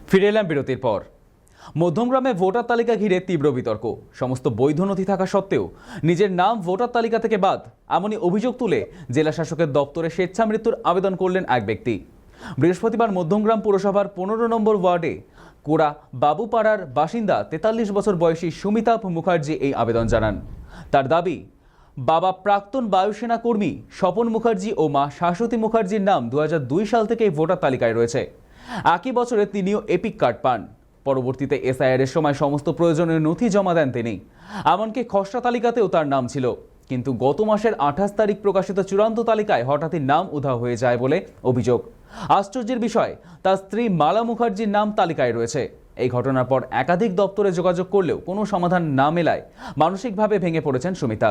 ফিরে এলাম বিরতির পর। মধ্যমগ্রামে ভোটার তালিকা ঘিরে তীব্র বিতর্ক। সমস্ত বৈধ নথি থাকা সত্ত্বেও নিজের নাম ভোটার তালিকা থেকে বাদ, এমনই অভিযোগ তুলে জেলা শাসকের দপ্তরে স্বেচ্ছামৃত্যুর আবেদন করলেন এক ব্যক্তি। বৃহস্পতিবার মধ্যমগ্রাম পুরসভার 15 নম্বর ওয়ার্ডে কোড়া বাবুপাড়ার বাসিন্দা 43 বছর বয়সী সুমিতাভ মুখার্জি এই আবেদন জানান। তার দাবি, বাবা প্রাক্তন বায়ুসেনা কর্মী স্বপন মুখার্জি ও মা শাশ্বতী মুখার্জির নাম 2002 সাল থেকে ভোটার তালিকায় রয়েছে। একই বছরে তিনিও এপিক কার্ড পান। পরবর্তীতে এসআইআর এর সময় সমস্ত প্রয়োজনীয় নথি জমা দেন তিনি। এমনকি খসড়া তালিকাতেও তার নাম ছিল, কিন্তু গত মাসের 28 তারিখ প্রকাশিত চূড়ান্ত তালিকায় হঠাৎই নাম উধাও হয়ে যায় বলে অভিযোগ। আশ্চর্যের বিষয়, তার স্ত্রী মালা মুখার্জির নাম তালিকায় রয়েছে। এই ঘটনার পর একাধিক দপ্তরে যোগাযোগ করলেও কোনো সমাধান না মেলায় মানসিকভাবে ভেঙে পড়েছেন সুমিতা।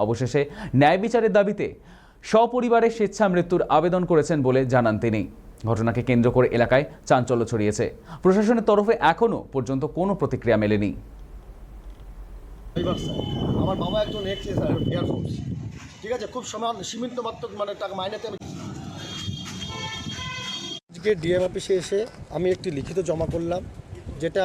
অবশেষে ন্যায় বিচারের দাবিতে সপরিবারে স্বেচ্ছামৃত্যুর আবেদন করেছেন বলে জানান তিনি। ঘটনাকে কেন্দ্র করে এলাকায় চাঞ্চল্য ছড়িয়েছে। প্রশাসনের তরফে এখনো পর্যন্ত কোনো প্রতিক্রিয়া মেলেনি। আমার বাবা একজন এক্স এয়ারফোর্স, ঠিক আছে, খুব সীমিত মাত্র মানে টাকা মাইনেতে। আজকে ডিএম অফিসে এসে আমি একটি লিখিত জমা করলাম, যেটা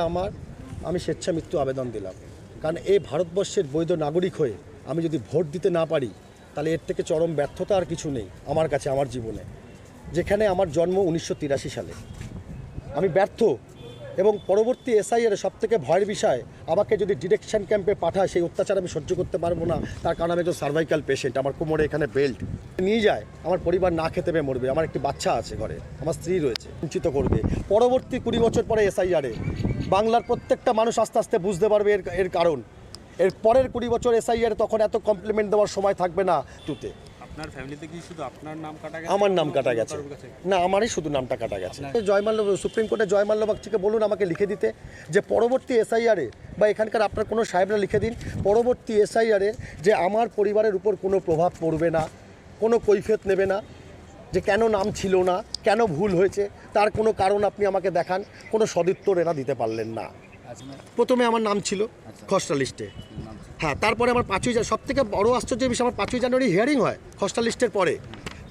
আমি স্বেচ্ছামৃত্যু আবেদন দিলাম। কারণ এই ভারতবর্ষের বৈধ নাগরিক হয়ে আমি যদি ভোট দিতে না পারি, তাহলে এর থেকে চরম ব্যর্থতা আর কিছু নেই আমার কাছে, আমার জীবনে। যেখানে আমার জন্ম 1983 সালে, আমি ব্যর্থ। এবং পরবর্তী এসআইআর সবথেকে ভয়ের বিষয়, আমাকে যদি ডিরেকশন ক্যাম্পে পাঠায়, সেই অত্যাচার আমি সহ্য করতে পারবো না। তার কারণ আমি একজন সার্ভাইকাল পেশেন্ট, আমার কোমরে এখানে বেল্ট নিয়ে যায়, আমার পরিবার না খেতে পেয়ে মরবে, আমার একটি বাচ্চা আছে ঘরে, আমার স্ত্রী রয়েছে, বঞ্চিত করবে। পরবর্তী 20 বছর পরে এসআইআরে বাংলার প্রত্যেকটা মানুষ আস্তে আস্তে বুঝতে পারবে এর কারণ। এর পরের 20 বছর এসআইআর, তখন এত কমপ্লিমেন্ট দেওয়ার সময় থাকবে না। তুতে আপনার ফ্যামিলিতে কি শুধু আপনার নাম কাটা গেছে? আমার নাম কাটা গেছে না, আমারই শুধু নামটা কাটা গেছে। জয়মাল্য সুপ্রিম কোর্টে জয়মাল্য বাগচিকে বলুন আমাকে লিখে দিতে, যে পরবর্তী এসআইআরে বা এখানকার আপনার কোনো সাহেবরা লিখে দিন, পরবর্তী এসআইআরে যে আমার পরিবারের উপর কোনো প্রভাব পড়বে না, কোনো কৈফিয়ত নেবে না, যে কেন নাম ছিল না, কেন ভুল হয়েছে, তার কোনো কারণ আপনি আমাকে দেখান। কোনো সদুত্তর এরা দিতে পারলেন না। প্রথমে আমার নাম ছিল খসড়া লিস্টে, হ্যাঁ, তারপরে আমার 5ই জানুয়ারি, সব থেকে বড় আশ্চর্যের বিষয়, আমার 5ই জানুয়ারি হিয়ারিং হয় খসড়া লিস্টের পরে।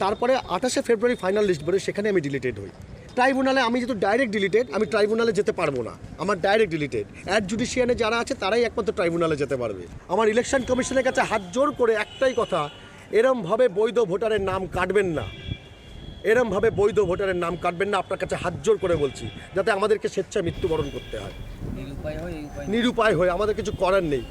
তারপরে 28শে ফেব্রুয়ারি ফাইনাল লিস্ট বেরোয়, সেখানে আমি ডিলিটেড হই। ট্রাইব্যুনালে আমি যেহেতু ডাইরেক্ট ডিলিটেড, আমি ট্রাইব্যুনালে যেতে পারবো না, আমার ডাইরেক্ট ডিলিটেড। অ্যাড জুডিশিয়ানে যারা আছে তারাই একমাত্র ট্রাইব্যুনালে যেতে পারবে। আমার ইলেকশন কমিশনের কাছে হাত জোর করে একটাই কথা, এরমভাবে বৈধ ভোটারের নাম কাটবেন না, এরমভাবে বৈধ ভোটারের নাম কাটবেন না। আপনার কাছে হাত জোর করে বলছি, যাতে আমাদেরকে স্বেচ্ছায় মৃত্যুবরণ করতে হয়, নিরুপায় হয়ে আমাদের কিছু করার নেই।